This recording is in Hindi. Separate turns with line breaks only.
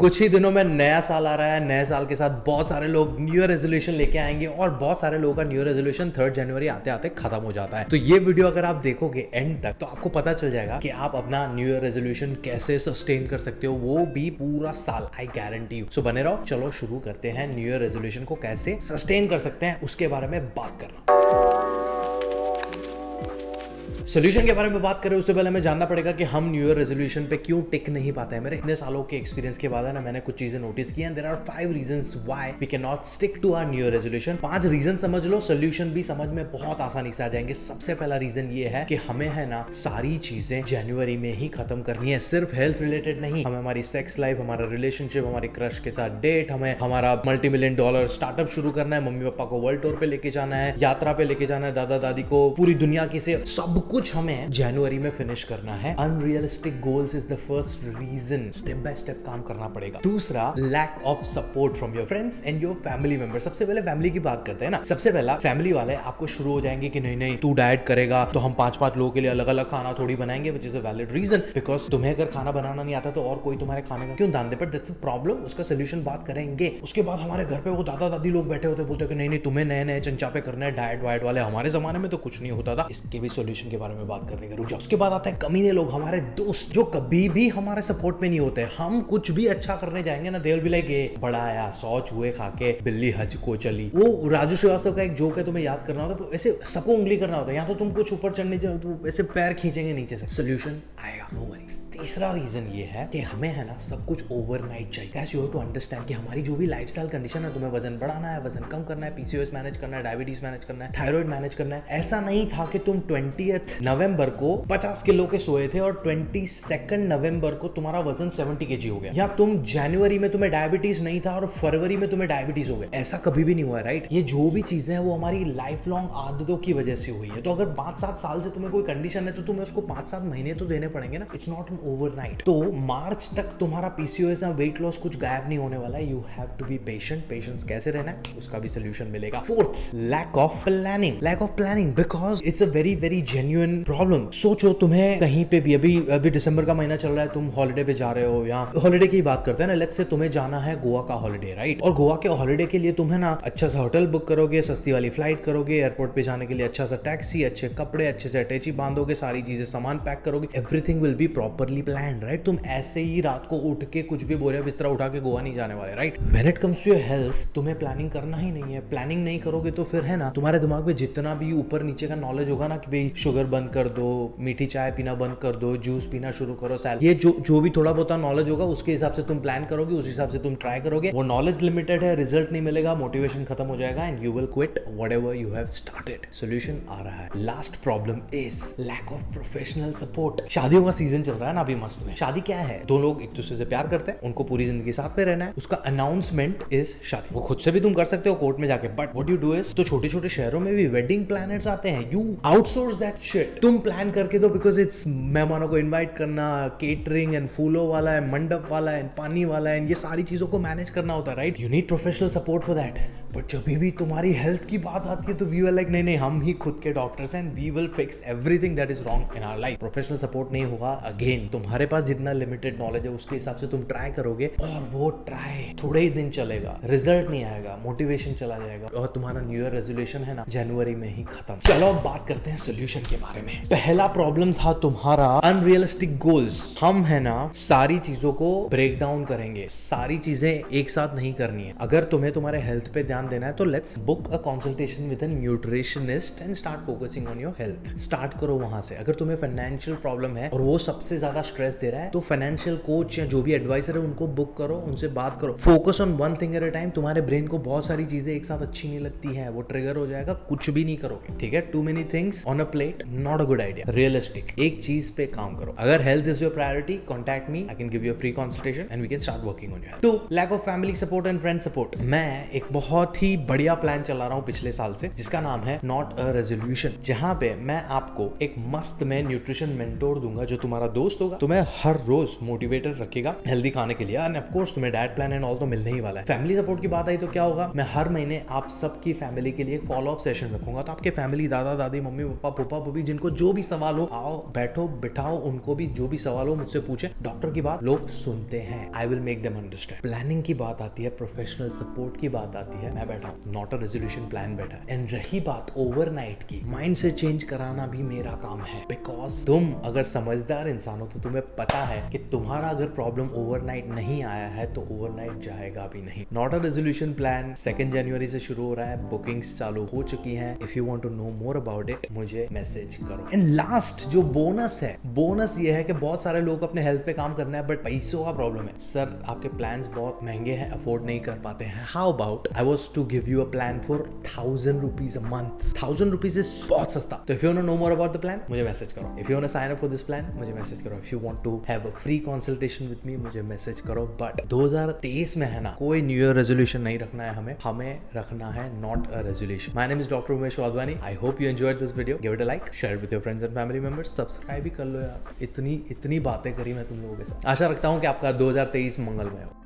कुछ ही दिनों में नया साल आ रहा है। नए साल के साथ बहुत सारे लोग न्यू ईयर रेजोल्यूशन लेके आएंगे और बहुत सारे लोगों का न्यू ईयर रेजोल्यूशन 3 जनवरी आते आते खत्म हो जाता है। तो ये वीडियो अगर आप देखोगे एंड तक तो आपको पता चल जाएगा कि आप अपना न्यू ईयर रेजोल्यूशन कैसे सस्टेन कर सकते हो, वो भी पूरा साल। I guarantee you. सो बने रहो। चलो शुरू करते हैं न्यू ईयर रेजोल्यूशन को कैसे सस्टेन कर सकते हैं उसके बारे में बात करना। सोल्यूशन के बारे में बात करें उससे पहले हमें जानना पड़ेगा कि हम न्यू ईयर रेजोल्यूशन पे क्यों टिक नहीं पाते हैं। मेरे इतने सालों के एक्सपीरियंस के बाद है ना, मैंने कुछ चीजें नोटिस की and there are 5 reasons why we can not stick to our new year resolution. 5 reason समझ लो, सोल्यूशन भी समझ में बहुत आसानी से आ जाएंगे। सबसे पहला रीजन ये है कि हमें है ना सारी चीजें जनवरी में ही खत्म करनी है। सिर्फ हेल्थ रिलेटेड नहीं, हमें हमारी सेक्स लाइफ, हमारा रिलेशनशिप, हमारी क्रश के साथ डेट, हमें हमारा $multi-million स्टार्टअप शुरू करना है, मम्मी पापा को वर्ल्ड टूर पे लेके जाना है, यात्रा पे लेके जाना है, दादा दादी को पूरी दुनिया की से सब कुछ हमें जनवरी में फिनिश करना है। Unrealistic goals is the first reason. Step by step काम करना पड़ेगा। दूसरा, lack of support from your friends and your family member. सबसे पहले फैमिली की बात करते हैं ना। सबसे पहला, फैमिली वाले आपको शुरू हो जाएंगे कि नहीं नहीं तू डाइट करेगा तो हम 5-5 लोगों के लिए अलग अलग खाना थोड़ी बनाएंगे, which is a valid reason. Because तुम्हें अगर खाना बनाना नहीं आता तो और कोई तुम्हारे खाने का क्यों दान दे। But that's a problem. उसका सोल्यूशन बात करेंगे। उसके बाद हमारे घर पे वो दादा दादी लोग बैठे होते, बोलते कि नहीं नहीं तुम्हें नए नए चंचापे करना है, डाइट वाइट वाले। हमारे जमाने में तो कुछ नहीं होता था। इसके भी सोल्यूशन के बारे में बात करने का रुक जाओ। उसके बाद आता है कमीने लोग, हमारे दोस्त जो कभी भी हमारे सपोर्ट में नहीं होते। हम कुछ भी अच्छा करने जाएंगे ना, दे विल बी लाइक ये बड़ा आया 100 चूहे खा के बिल्ली हज को चली। वो राजू श्रीवास्तव का एक जोक है, तुम्हें याद करना होता है। ऐसे सबको उंगली करना होता है, या तो तुम कुछ ऊपर चढ़ने जाओ तो ऐसे पैर खींचेंगे नीचे से, सोल्यूशन आएगा। No worries. तीसरा रीजन ये है कि हमें है ना सब कुछ ओवरनाइट चाहिए। Guys you have to understand कि हमारी जो भी लाइफस्टाइल कंडीशन है, तुम्हें वजन बढ़ाना है, वजन कम करना है, पीसीओएस मैनेज करना है, डायबिटीज मैनेज करना है, थायराइड मैनेज करना है। ऐसा नहीं था कि तुम 20 नवंबर को 50 किलो के सोए थे और 22 नवंबर को तुम्हारा वजन 70 kg हो गया, या तुम जनवरी में तुम्हें डायबिटीज नहीं था और फरवरी में तुम्हें डायबिटीज हो गया। ऐसा कभी भी नहीं हुआ है, राइट। ये जो भी चीजें हैं वो हमारी लाइफ लॉन्ग आदतों की वजह से हुई है। तो अगर 5-7 साल से तुम्हें कोई कंडीशन है तो तुम्हें उसको 5-7 महीने तो देने पड़ेंगे ना। It's not an overnight. तो मार्च तक तुम्हारा पीसीओएस या वेट लॉस कुछ गायब नहीं होने वाला है। You have to be patient. Patience कैसे रहना है उसका भी सोल्यूशन मिलेगा। Fourth, lack of planning. Lack of planning because it's a very very genuine problem. सोचो तुम्हें कहीं पे भी अभी दिसंबर का महीना चल रहा है, तुम हॉलिडे पे जा रहे हो, या हॉलिडे की बात करते हैं ना। लेट्स से तुम्हें जाना है गोवा का हॉलिडे, राइट। और गोवा के हॉलिडे के लिए तुम्हें ना अच्छा सा होटल बुक करोगे, सस्ती वाली फ्लाइट करोगे, एयरपोर्ट पे जाने के लिए अच्छा सा टैक्सी, अच्छे कपड़े, अच्छे से अटैची बांधोगे, सारी चीजें सामान पैक करोगे। Everything will be properly planned, right. तुम ऐसे ही रात को उठ के कुछ भी बोरिया बिस्तरा उठा के गोवा नहीं जाने वाले, right. When it comes to your health, तुम्हें प्लानिंग करना ही नहीं है। प्लानिंग नहीं करोगे तो फिर है ना तुम्हारे दिमाग में जितना भी ऊपर नीचे का नॉलेज होगा ना कि भाई शुगर बंद कर दो, मीठी चाय पीना बंद कर दो, जूस पीना शुरू करो, ये जो भी थोड़ा बहुत नॉलेज होगा उसके हिसाब से तुम प्लान करोगे, उस हिसाब से तुम ट्राई करोगे। वो नॉलेज लिमिटेड है, रिजल्ट नहीं मिलेगा, मोटिवेशन खत्म हो जाएगा and you will quit whatever you have started. Solution आ रहा है। Last problem is lack of professional support. शादियों का सीजन चल रहा है ना अभी मस्त में। शादी क्या है? दो लोग एक दूसरे से प्यार करते हैं, उनको पूरी जिंदगी साथ में रहना है। उसका अनाउंसमेंट इज शादी। वो खुद से भी तुम कर सकते हो कोर्ट में जाके, but what you do is, तो छोटे छोटे शहरों में भी वेडिंग प्लानर्स आते हैं। You outsource that shit. तुम प्लान करके दो, बिकॉज इट्स मेहमानों को इन्वाइट करना, केटरिंग एंड फूलों वाला है, मंडप वाला है, पानी वाला है, ये सारी चीजों को मैनेज करना होता है, right. You need professional support for that. But जब भी तुम्हारी हेल्थ की बात आती है तो वी आर लाइक नहीं नहीं हम ही खुद के डॉक्टर्स हैं, we will fix everything that is wrong in our life. Professional support नहीं होगा। अगेन तुम्हारे पास जितना लिमिटेड नॉलेज है उसके हिसाब से तुम ट्राई करोगे और वो ट्राई थोड़े ही दिन चलेगा, रिजल्ट नहीं आएगा, मोटिवेशन चला जाएगा और तुम्हारा न्यू ईयर रेजोल्यूशन है ना जनवरी में ही खत्म। चलो अब बात करते हैं सोल्यूशन के बारे में। पहला प्रॉब्लम था तुम्हारा अनरियलिस्टिक गोल्स। हम है ना सारी चीजों को ब्रेक डाउन करेंगे। सारी चीजें एक साथ नहीं करनी है। अगर तुम्हें तुम्हारे हेल्थ पे ध्यान देना है तो let's book a consultation with a nutritionist and start focusing on your health. Start करो वहां से। अगर तुम्हें फाइनेंशियल प्रॉब्लम है और वो सबसे ज्यादा स्ट्रेस दे रहा है तो फाइनेंशियल कोच या जो भी एडवाइजर है उनको बुक करो, उनसे बात करो। Focus on one thing at a time. तुम्हारे ब्रेन को बहुत सारी चीजें एक साथ अच्छी नहीं लगती है, वो ट्रिगर हो जाएगा, कुछ भी नहीं करोगे, ठीक है। Too many things on a plate, not a good idea. Realistic एक चीज पे काम करो। अगर health is your priority, contact me, I can give you a free consultation and we can start working on your. 2, lack of family support and friend support. मैं एक बहुत ही बढ़िया प्लान चला रहा हूँ पिछले साल से, जिसका नाम है नॉट अ रेजोल्यूशन, जहां पे मैं आपको एक मस्त में न्यूट्रिशन मेंटोर दूंगा जो तुम्हारा दोस्त होगा होगा, तुम्हें हर रोज मोटिवेटेड रखेगा हेल्दी खाने के लिए, एंड ऑफ कोर्स तुम्हें डाइट प्लान एंड ऑल तो मिलने ही वाला है। फैमिली सपोर्ट की बात आई तो क्या होगा, मैं हर महीने आप सबकी फैमिली के लिए एक फॉलो अप सेशन रखूंगा। तो आपके फैमिली, दादा दादी, मम्मी पापा, फूफा फूफी, जिनको जो भी सवाल हो, आओ बैठो बिठाओ, उनको भी जो भी सवाल हो मुझसे पूछे। डॉक्टर की बात लोग सुनते हैं, I will make them understand. Planning की बात आती है, प्रोफेशनल सपोर्ट की बात आती है, मैं बैठा हूं, नॉट अ रेजोल्यूशन प्लान बैठा है। एंड रही बात ओवरनाइट की, माइंड से चेंज कराना भी मेरा काम है, बिकॉज तुम अगर समझदार इंसान हो तो तुम्हें पता है कि तुम्हारा अगर प्रॉब्लम ओवरनाइट नहीं आया है तो ओवरनाइट जाएगा भी नहीं। नॉट अ रेजोल्यूशन प्लान 2 जनवरी से शुरू हो रहा है, बुकिंग्स चालू हो चुकी हैं। If you want to know more about it मुझे मैसेज करो। एंड लास्ट जो बोनस है, बोनस ये है कि बहुत सारे लोग अपने हेल्थ पे काम करना है बट पैसों का प्रॉब्लम है। सर आपके प्लान्स बहुत महंगे हैं, अफोर्ड नहीं कर पाते हैं। How about I was to give you a plan for 1000 rupees a month. 1000 rupees is बहुत सस्ता। तो if you want to know more about the plan मुझे मैसेज करो। If you want to sign up for this plan मुझे मैसेज करो। If you want to have a free consultation with me मुझे मैसेज करो। बट 2023 में है ना, कोई न्यू ईयर रेजोल्यूशन नहीं रखना है, हमें रखना है not a resolution. My name is doctor Umesh Wadhwani. I hope you enjoyed this video. Give it a like, share with your friends and family members, subscribe भी कर लो यार। इतनी बातें करी मैं तुम लोगों के साथ। आशा रखता हूँ कि आपका 2023 मंगलमय हो।